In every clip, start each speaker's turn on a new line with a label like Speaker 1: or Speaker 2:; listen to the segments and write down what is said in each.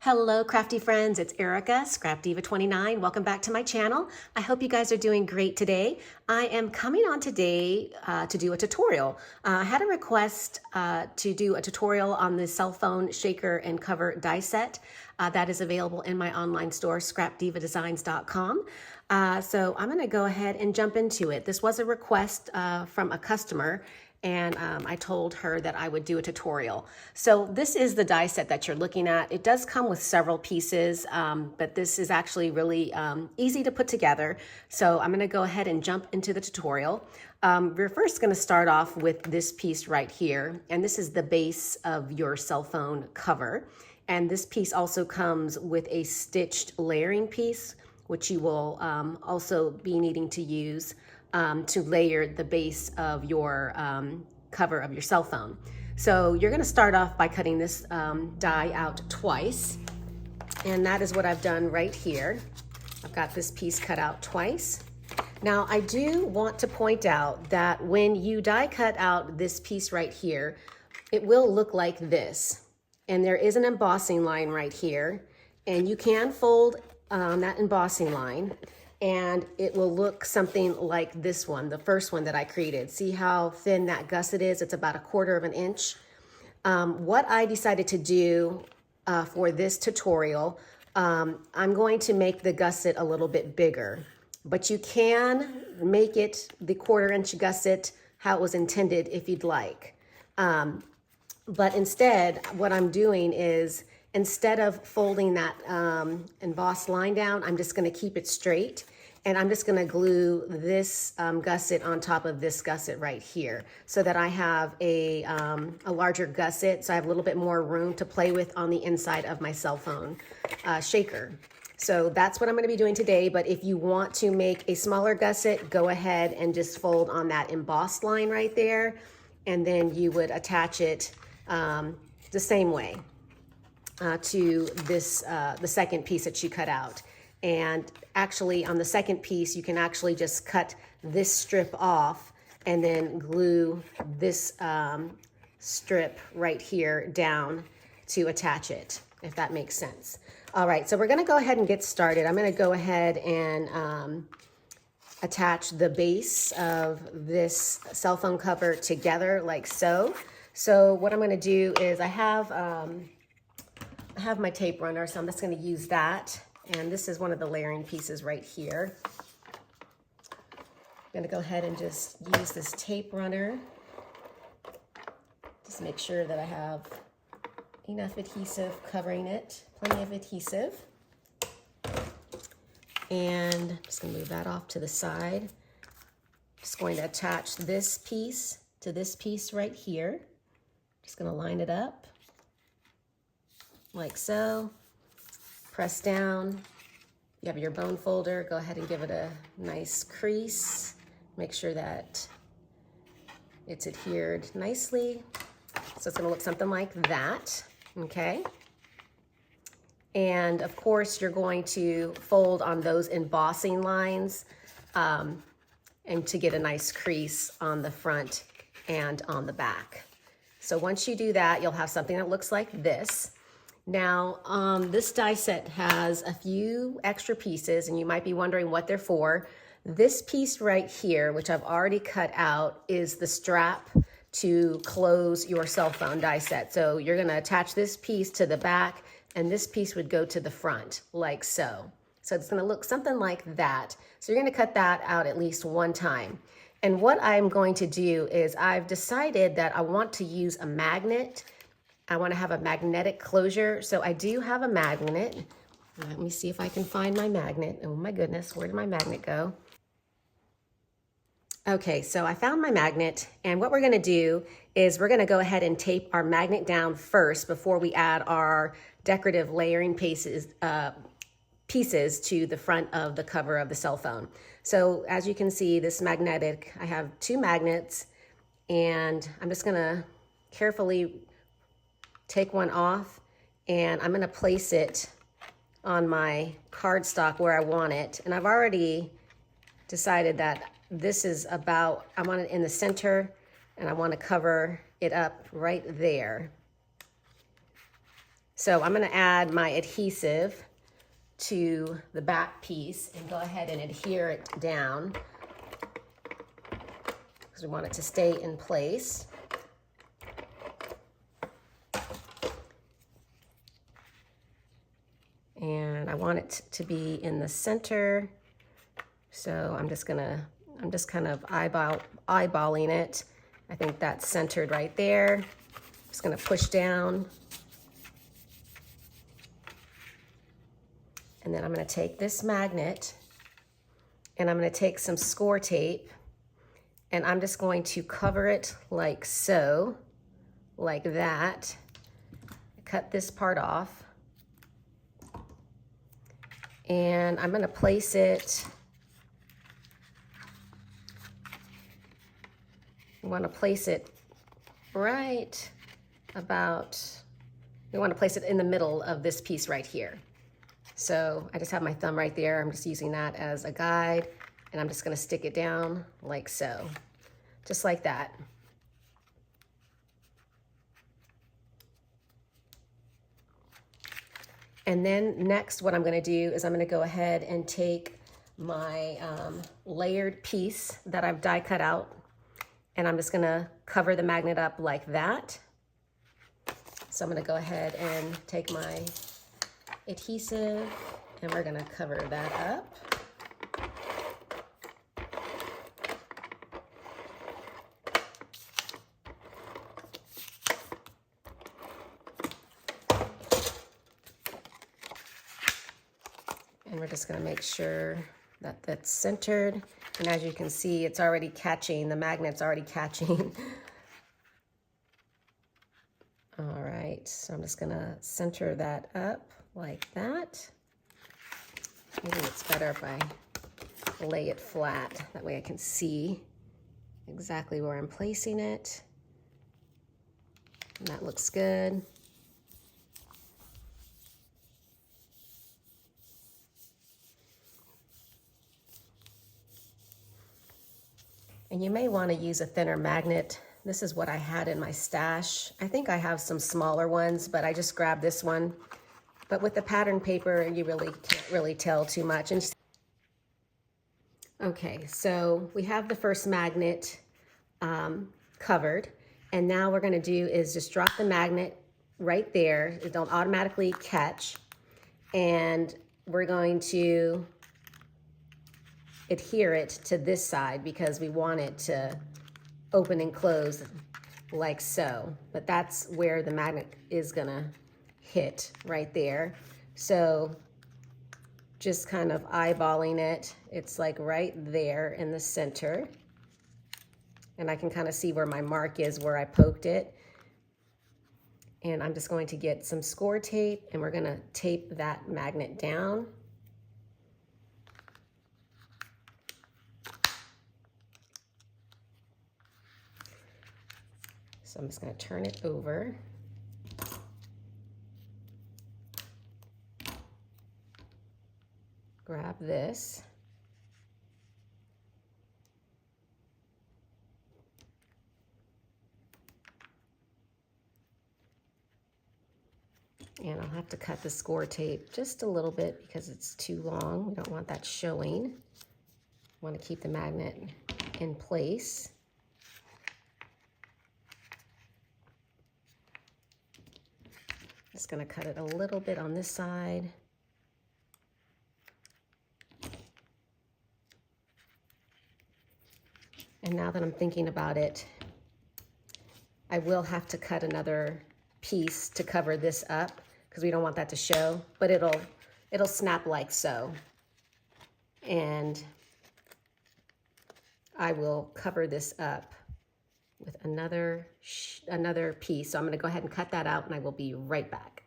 Speaker 1: Hello, crafty friends. It's Erica, ScrapDiva 29. Welcome back to my channel. I hope you guys are doing great today. I am coming on today to do a tutorial. I had a request to do a tutorial on the cell phone shaker and cover die set that is available in my online store, ScrapDivaDesigns.com. So I'm going to go ahead and jump into it. This was a request from a customer, and I told her that I would do a tutorial. So this is the die set that you're looking at. It does come with several pieces, but this is actually really easy to put together. So I'm gonna go ahead and jump into the tutorial. We're first gonna start off with this piece right here, and this is the base of your cell phone cover. And this piece also comes with a stitched layering piece, which you will also be needing to use to layer the base of your cover of your cell phone. So you're gonna start off by cutting this die out twice. And that is what I've done right here. I've got this piece cut out twice. Now I do want to point out that when you die cut out this piece right here, it will look like this. And there is an embossing line right here. And you can fold that embossing line, and it will look something like this one, the first one that I created. See how thin that gusset is? It's about 1/4 of an inch. What I decided to do for this tutorial, I'm going to make the gusset a little bit bigger, but you can make it the 1/4 inch gusset how it was intended if you'd like. But instead, what I'm doing is, instead of folding that embossed line down, I'm just gonna keep it straight, and I'm just gonna glue this gusset on top of this gusset right here, so that I have a larger gusset, so I have a little bit more room to play with on the inside of my cell phone shaker. So that's what I'm gonna be doing today, but if you want to make a smaller gusset, go ahead and just fold on that embossed line right there, and then you would attach it the same way to this, the second piece that you cut out. And actually on the second piece, you can actually just cut this strip off and then glue this strip right here down to attach it, if that makes sense. All right, so we're gonna go ahead and get started. I'm gonna go ahead and attach the base of this cell phone cover together like so. So what I'm gonna do is I have my tape runner, so I'm just gonna use that. And this is one of the layering pieces right here. I'm gonna go ahead and just use this tape runner. Just make sure that I have enough adhesive covering it, plenty of adhesive. And I'm just gonna move that off to the side. Just going to attach this piece to this piece right here. Just gonna line it up like so. Press down. You have your bone folder. Go ahead and give it a nice crease. Make sure that it's adhered nicely. So it's gonna look something like that, okay? And of course, you're going to fold on those embossing lines and to get a nice crease on the front and on the back. So once you do that, you'll have something that looks like this. Now, this die set has a few extra pieces, and you might be wondering what they're for. This piece right here, which I've already cut out, is the strap to close your cell phone die set. So you're gonna attach this piece to the back, and this piece would go to the front, like so. So it's gonna look something like that. So you're gonna cut that out at least one time. And what I'm going to do is I've decided that I want to use a magnet. I want to have a magnetic closure. So I do have a magnet. Let me see if I can find my magnet. Oh my goodness, where did my magnet go? Okay, so I found my magnet, and what we're gonna do is we're gonna go ahead and tape our magnet down first before we add our decorative layering pieces to the front of the cover of the cell phone. So as you can see, this magnetic, I have 2 magnets, and I'm just gonna carefully take one off, and I'm gonna place it on my cardstock where I want it. And I've already decided that this is about, I want it in the center, and I wanna cover it up right there. So I'm going to add my adhesive to the back piece and go ahead and adhere it down because we want it to stay in place. And I want it to be in the center. So I'm just kind of eyeballing it. I think that's centered right there. Just gonna push down. And then I'm gonna take this magnet and I'm gonna take some score tape and I'm just going to cover it like so, like that. Cut this part off. And I'm gonna place it, we wanna place it right about, we wanna place it in the middle of this piece right here. So I just have my thumb right there. I'm just using that as a guide and I'm just gonna stick it down like so, just like that. And then next what I'm gonna do is I'm gonna go ahead and take my layered piece that I've die cut out and I'm just gonna cover the magnet up like that. So I'm gonna go ahead and take my adhesive and we're gonna cover that up. And we're just gonna make sure that that's centered. And as you can see, it's already catching, the magnet's already catching. All right, so I'm just gonna center that up like that. Maybe it's better if I lay it flat. That way I can see exactly where I'm placing it. And that looks good. And you may want to use a thinner magnet. This is what I had in my stash. I think I have some smaller ones, but I just grabbed this one. But with the pattern paper, you really can't really tell too much. And okay, so we have the first magnet covered. And now what we're gonna do is just drop the magnet right there. It don't automatically catch. And we're going to adhere it to this side because we want it to open and close like so. But that's where the magnet is gonna hit right there. So just kind of eyeballing it. It's like right there in the center. And I can kind of see where my mark is where I poked it. And I'm just going to get some score tape and we're gonna tape that magnet down. So I'm just going to turn it over. Grab this. And I'll have to cut the score tape just a little bit because it's too long. We don't want that showing. We want to keep the magnet in place. Just going to cut it a little bit on this side. And now that I'm thinking about it, I will have to cut another piece to cover this up because we don't want that to show, but it'll snap like so. And I will cover this up with another piece. So I'm gonna go ahead and cut that out and I will be right back.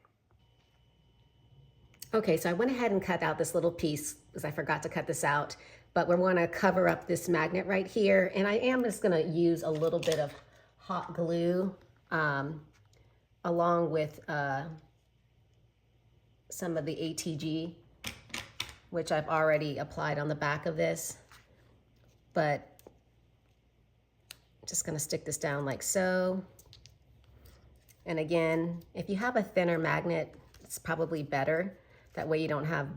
Speaker 1: Okay, so I went ahead and cut out this little piece because I forgot to cut this out, but we're gonna cover up this magnet right here. And I am just gonna use a little bit of hot glue along with some of the ATG, which I've already applied on the back of this, but just gonna stick this down like so. And again, if you have a thinner magnet, it's probably better. That way you don't have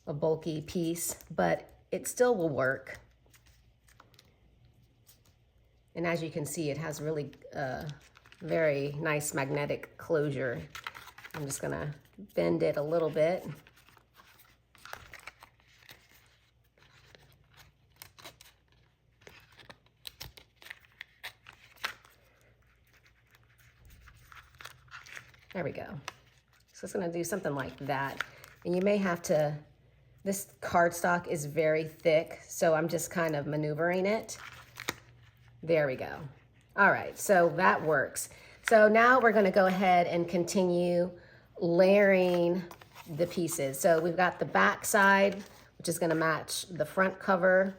Speaker 1: a bulky piece, but it still will work. And as you can see, it has really very nice magnetic closure. I'm just gonna bend it a little bit. There we go. So it's gonna do something like that. And you may have to, this cardstock is very thick, so I'm just kind of maneuvering it. There we go. All right, so that works. So now we're gonna go ahead and continue layering the pieces. So we've got the back side, which is gonna match the front cover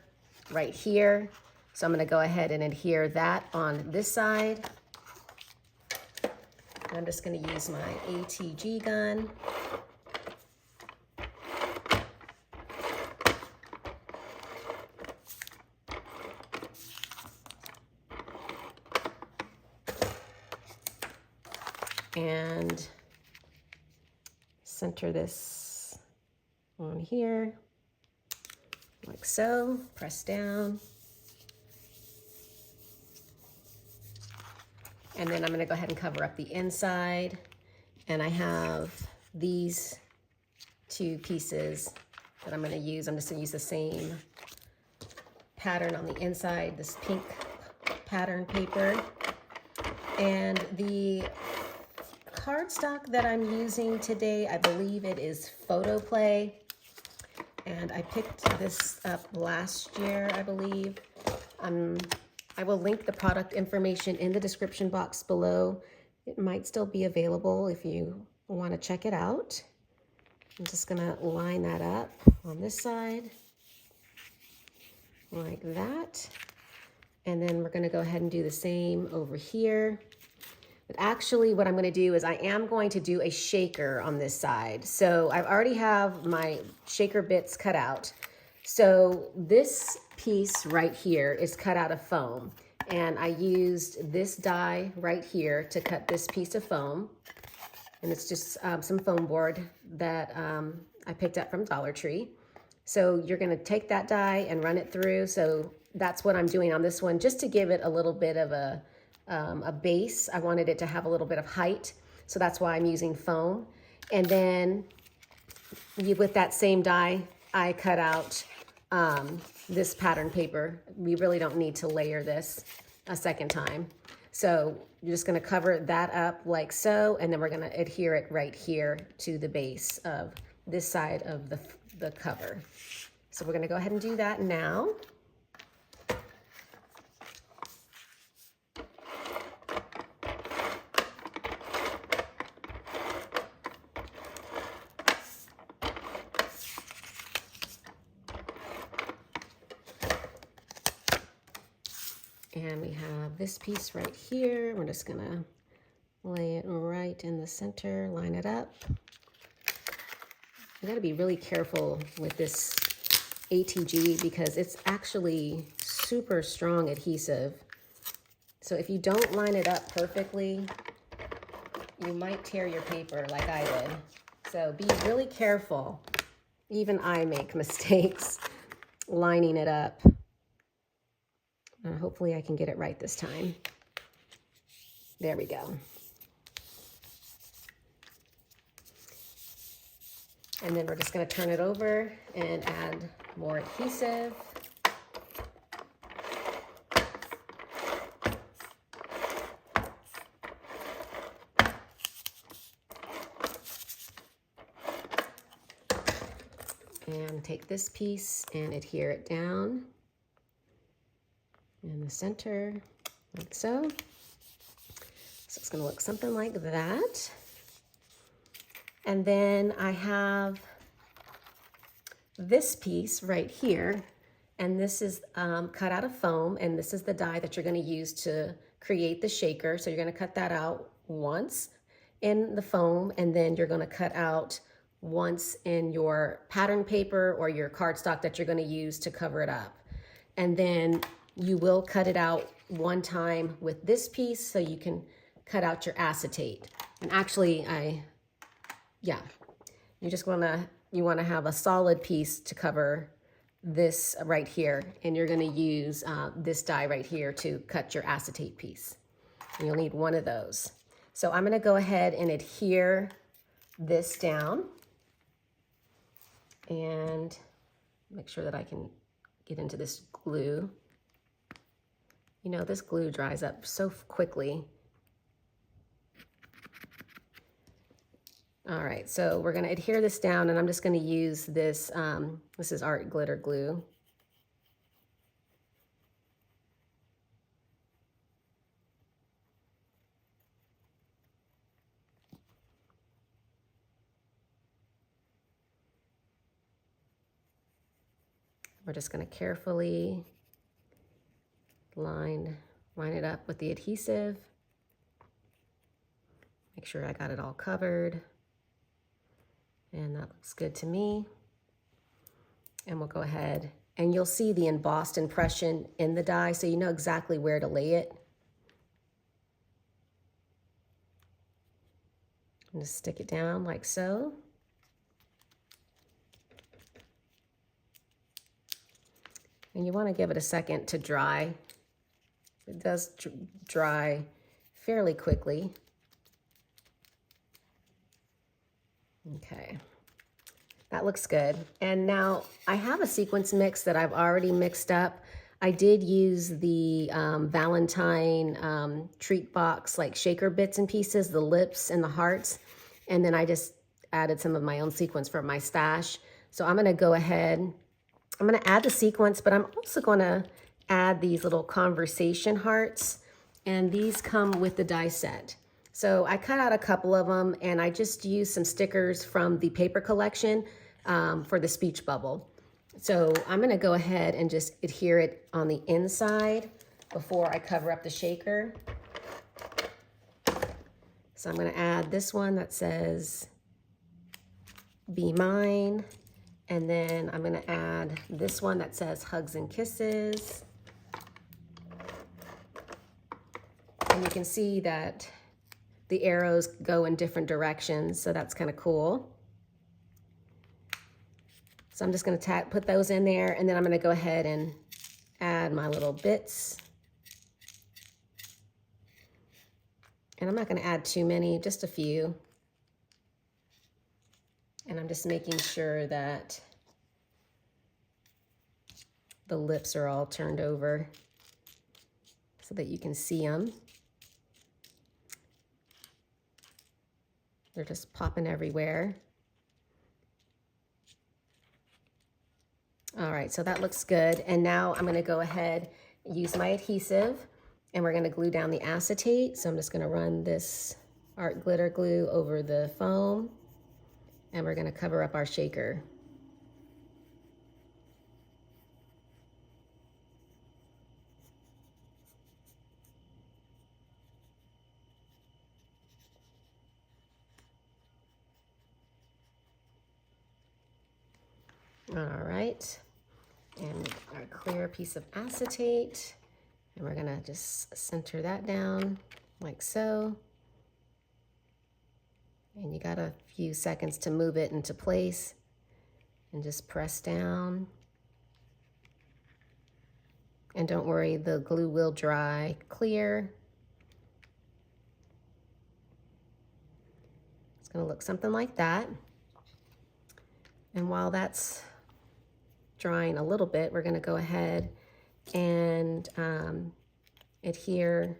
Speaker 1: right here. So I'm gonna go ahead and adhere that on this side. And I'm just gonna use my ATG gun. And center this on here, like so, press down. And then I'm gonna go ahead and cover up the inside. And I have these two pieces that I'm gonna use. I'm just gonna use the same pattern on the inside, this pink pattern paper. And the cardstock that I'm using today, I believe it is Photoplay. And I picked this up last year, I believe. I will link the product information in the description box below. It might still be available if you want to check it out. I'm just gonna line that up on this side, like that. And then we're gonna go ahead and do the same over here. But actually what I'm gonna do is I am going to do a shaker on this side. So I already have my shaker bits cut out. So this piece right here is cut out of foam. And I used this die right here to cut this piece of foam. And it's just some foam board that I picked up from Dollar Tree. So you're gonna take that die and run it through. So that's what I'm doing on this one, just to give it a little bit of a base. I wanted it to have a little bit of height. So that's why I'm using foam. And then with that same die, I cut out this pattern paper. We really don't need to layer this a second time. So you're just gonna cover that up like so, and then we're gonna adhere it right here to the base of this side of the cover. So we're gonna go ahead and do that now. And we have this piece right here. We're just gonna lay it right in the center, line it up. You gotta be really careful with this ATG because it's actually super strong adhesive. So if you don't line it up perfectly, you might tear your paper like I did. So be really careful. Even I make mistakes lining it up. Hopefully I can get it right this time. There we go. And then we're just going to turn it over and add more adhesive. And take this piece and adhere it down in the center, like so. So it's gonna look something like that. And then I have this piece right here, and this is cut out of foam, and this is the die that you're gonna use to create the shaker. So you're gonna cut that out once in the foam, and then you're gonna cut out once in your pattern paper or your cardstock that you're gonna use to cover it up. And then you will cut it out one time with this piece so you can cut out your acetate. And actually, you want to have a solid piece to cover this right here, and you're going to use this die right here to cut your acetate piece. And you'll need one of those. So I'm going to go ahead and adhere this down and make sure that I can get into this glue. You know, this glue dries up so quickly. All right, so we're going to adhere this down, and I'm just going to use this, this is art glitter glue. We're just going to carefully line it up with the adhesive. Make sure I got it all covered. And that looks good to me. And we'll go ahead, and you'll see the embossed impression in the die, so you know exactly where to lay it. And just stick it down like so. And you want to give it a second to dry. It does dry fairly quickly. Okay, that looks good. And now I have a sequence mix that I've already mixed up. I did use the Valentine treat box, like shaker bits and pieces, the lips and the hearts. And then I just added some of my own sequins for my stash. So I'm gonna go ahead, I'm gonna add the sequins, but I'm also gonna add these little conversation hearts. And these come with the die set. So I cut out a couple of them, and I just used some stickers from the paper collection for the speech bubble. So I'm gonna go ahead and just adhere it on the inside before I cover up the shaker. So I'm gonna add this one that says, "Be mine." And then I'm gonna add this one that says, "Hugs and kisses." And you can see that the arrows go in different directions, so that's kind of cool. So I'm just gonna put those in there, and then I'm gonna go ahead and add my little bits. And I'm not gonna add too many, just a few. And I'm just making sure that the lips are all turned over so that you can see them. They're just popping everywhere. All right, so that looks good. And now I'm gonna go ahead and use my adhesive, and we're gonna glue down the acetate. So I'm just gonna run this art glitter glue over the foam, and we're gonna cover up our shaker. All right, and our clear piece of acetate, and we're gonna just center that down like so. And you got a few seconds to move it into place and just press down. And don't worry, the glue will dry clear. It's gonna look something like that. And while that's drying a little bit, we're gonna go ahead and adhere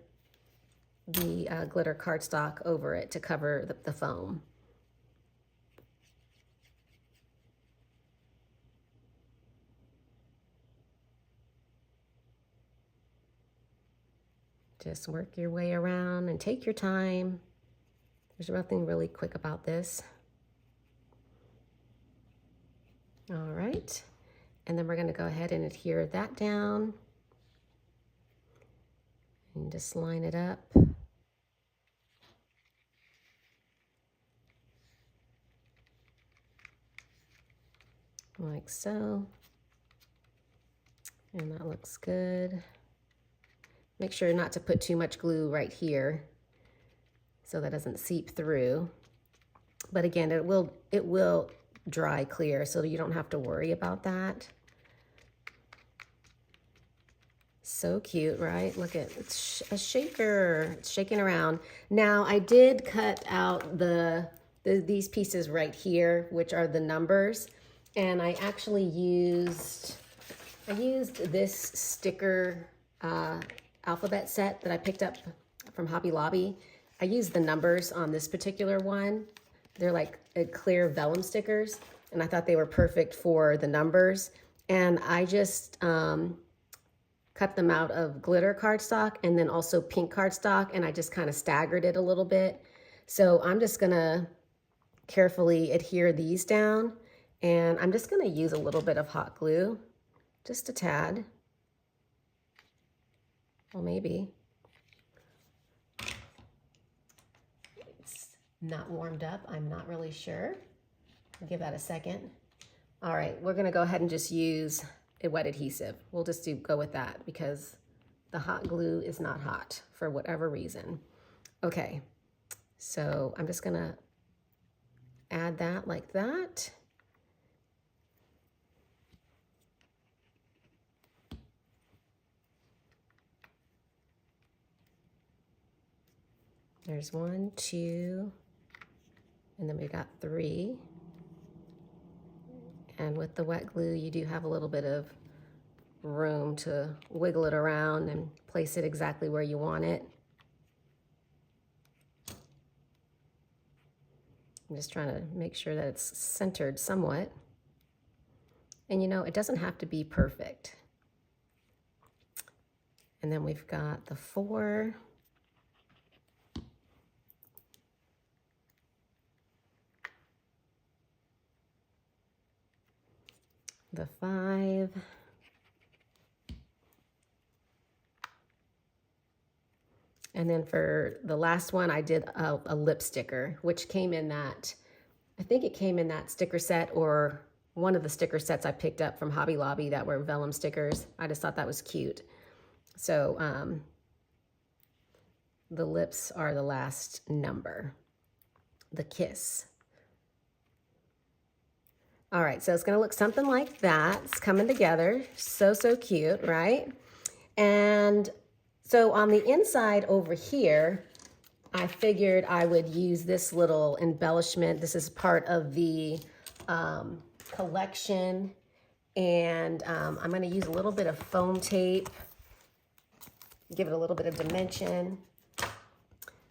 Speaker 1: the glitter cardstock over it to cover the foam. Just work your way around and take your time. There's nothing really quick about this. All right. And then we're going to go ahead and adhere that down and just line it up. Like so. And that looks good. Make sure not to put too much glue right here. so that doesn't seep through. But again, it will dry clear, so you don't have to worry about that. So cute, right? Look at, it's a shaker. It's shaking around. Now, I did cut out these pieces right here, which are the numbers. And I actually used this sticker alphabet set that I picked up from Hobby Lobby. I used the numbers on this particular one. They're like clear vellum stickers, and I thought they were perfect for the numbers. And I just cut them out of glitter cardstock and then also pink cardstock, and I just kind of staggered it a little bit. So I'm just gonna carefully adhere these down, and I'm just gonna use a little bit of hot glue, just a tad. Well, maybe. It's not warmed up, I'm not really sure. I'll give that a second. All right, we're gonna go ahead and just use a wet adhesive. We'll just go with that because the hot glue is not hot for whatever reason. Okay, so I'm just gonna add that like that. There's 1, 2, and then we got 3. And with the wet glue, you do have a little bit of room to wiggle it around and place it exactly where you want it. I'm just trying to make sure that it's centered somewhat. And you know, it doesn't have to be perfect. And then we've got the 4. The 5, and then for the last one, I did a lip sticker, which came in that, I think it came in that sticker set or one of the sticker sets I picked up from Hobby Lobby that were vellum stickers. I just thought that was cute. So the lips are the last number, the kiss. All right, so it's gonna look something like that. It's coming together, so cute, right? And so on the inside over here, I figured I would use this little embellishment. This is part of the collection, and I'm gonna use a little bit of foam tape, give it a little bit of dimension.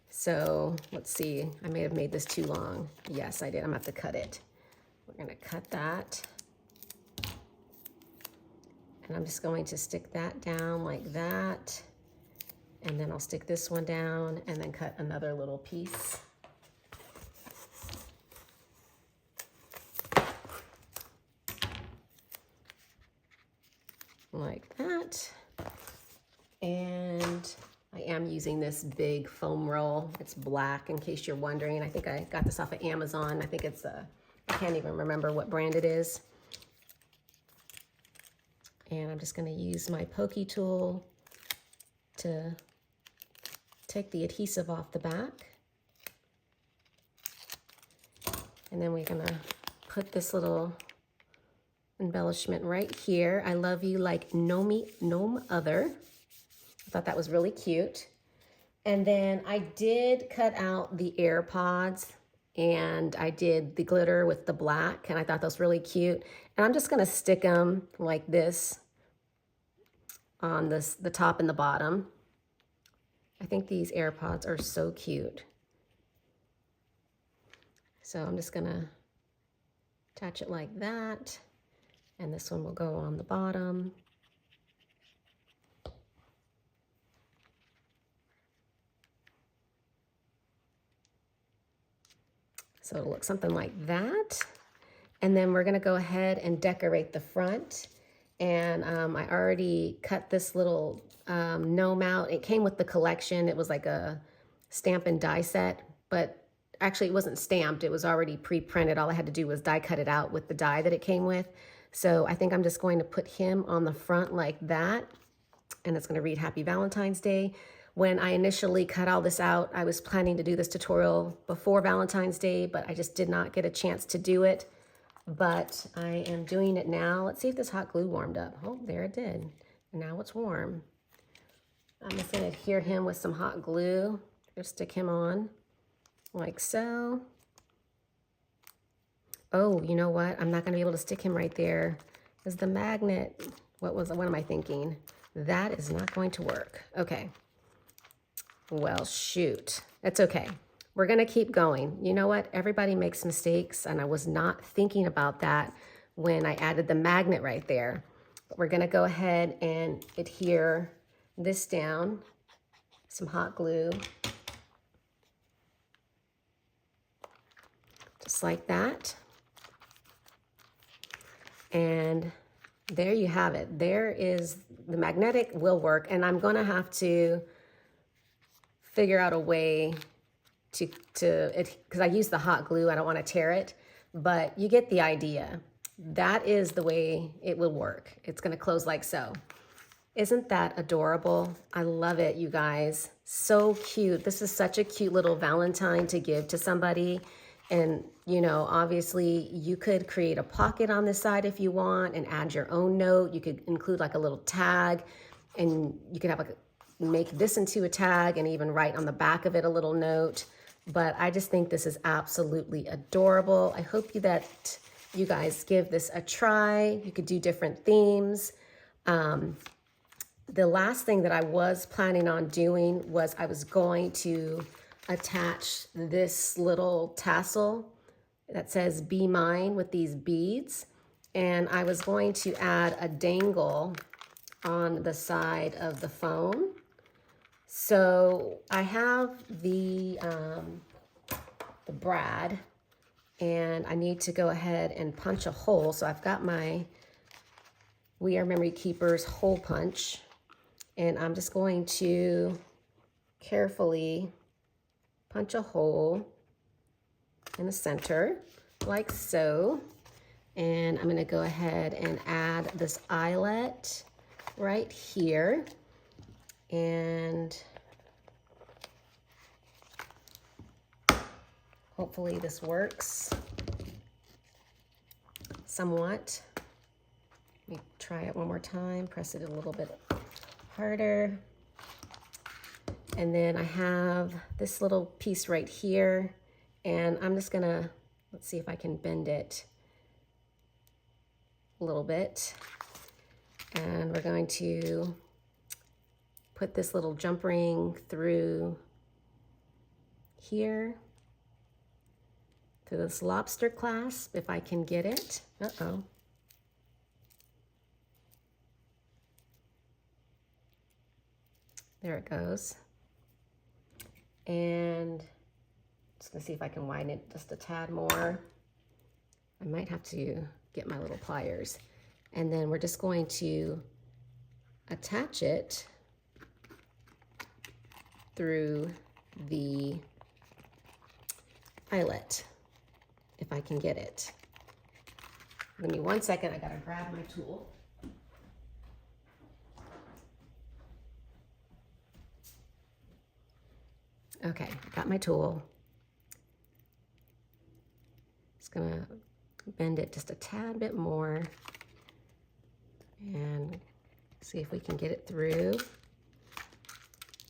Speaker 1: So let's see, I may have made this too long. Yes, I did, I'm gonna have to cut it. We're gonna cut that. And I'm just going to stick that down like that. And then I'll stick this one down and then cut another little piece. Like that. And I am using this big foam roll. It's black, in case you're wondering. I think I got this off of Amazon. I think it's I can't even remember what brand it is. And I'm just gonna use my pokey tool to take the adhesive off the back. And then we're gonna put this little embellishment right here. I love you like Gnome other. I thought that was really cute. And then I did cut out the AirPods, and I did the glitter with the black, and I thought that was really cute. And I'm just gonna stick them like this on the top and the bottom. I think these AirPods are so cute. So I'm just gonna attach it like that, and this one will go on the bottom. So it'll look something like that. And then we're gonna go ahead and decorate the front. And I already cut this little gnome out. It came with the collection. It was like a stamp and die set, but actually it wasn't stamped. It was already pre-printed. All I had to do was die cut it out with the die that it came with. So I think I'm just going to put him on the front like that. And it's gonna read Happy Valentine's Day. When I initially cut all this out, I was planning to do this tutorial before Valentine's Day, but I just did not get a chance to do it. But I am doing it now. Let's see if this hot glue warmed up. Oh, there it did. Now it's warm. I'm just gonna adhere him with some hot glue. Just stick him on like so. Oh, you know what? I'm not gonna be able to stick him right there. Is the magnet, what am I thinking? That is not going to work. Okay. Well, shoot. That's okay. We're gonna keep going. You know what? Everybody makes mistakes, and I was not thinking about that when I added the magnet right there. But we're gonna go ahead and adhere this down, some hot glue, just like that. And there you have it. There is, the magnetic will work, and I'm gonna have to figure out a way to because I use the hot glue, I don't want to tear it, but you get the idea. That is the way it will work. It's going to close like so. Isn't that adorable? I love it, you guys. So cute. This is such a cute little Valentine to give to somebody. And, you know, obviously you could create a pocket on this side if you want and add your own note. You could include like a little tag, and you could have like make this into a tag and even write on the back of it a little note. But I just think this is absolutely adorable. I hope that you guys give this a try. You could do different themes. The last thing that I was planning on doing was I was going to attach this little tassel that says "Be Mine" with these beads. And I was going to add a dangle on the side of the phone. So I have the brad, and I need to go ahead and punch a hole. So I've got my We Are Memory Keepers hole punch, and I'm just going to carefully punch a hole in the center like so. And I'm gonna go ahead and add this eyelet right here. And hopefully this works somewhat. Let me try it one more time, press it a little bit harder. And then I have this little piece right here, and I'm just gonna, let's see if I can bend it a little bit. And we're going to put this little jump ring through here, through this lobster clasp, if I can get it. Uh-oh. There it goes. And just gonna see if I can widen it just a tad more. I might have to get my little pliers. And then we're just going to attach it through the eyelet, if I can get it. Give me 1 second, I gotta grab my tool. Okay, got my tool. Just gonna bend it just a tad bit more and see if we can get it through.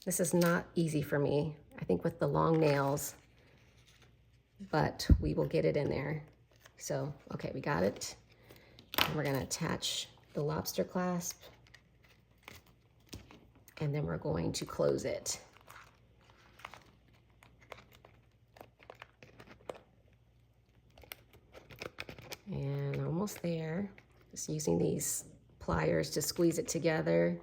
Speaker 1: This is not easy for me, I think, with the long nails, but we will get it in there. So, okay, we got it. And we're gonna attach the lobster clasp, and then we're going to close it. And almost there. Just using these pliers to squeeze it together.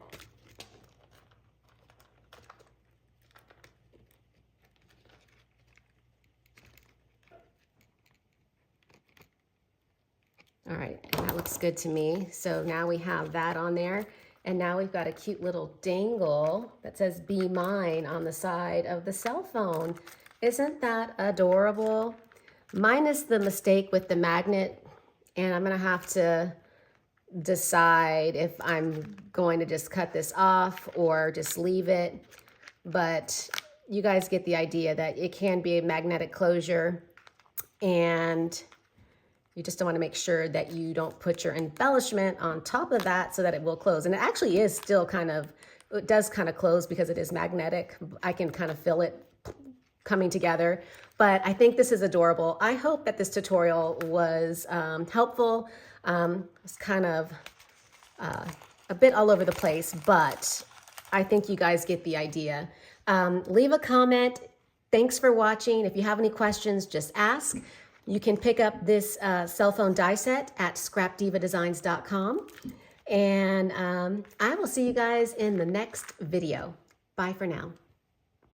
Speaker 1: All right, and that looks good to me. So now we have that on there, and now we've got a cute little dangle that says "Be Mine" on the side of the cell phone. Isn't that adorable? Minus the mistake with the magnet, and I'm gonna have to decide if I'm going to just cut this off or just leave it. but you guys get the idea that it can be a magnetic closure, and you just want to make sure that you don't put your embellishment on top of that so that it will close. And it actually is still kind of, it does kind of close because it is magnetic. I can kind of feel it coming together, but I think this is adorable. I hope that this tutorial was helpful. It's kind of a bit all over the place, but I think you guys get the idea. Leave a comment. Thanks for watching. If you have any questions, just ask. You can pick up this cell phone die set at ScrapDivaDesigns.com. And I will see you guys in the next video. Bye for now.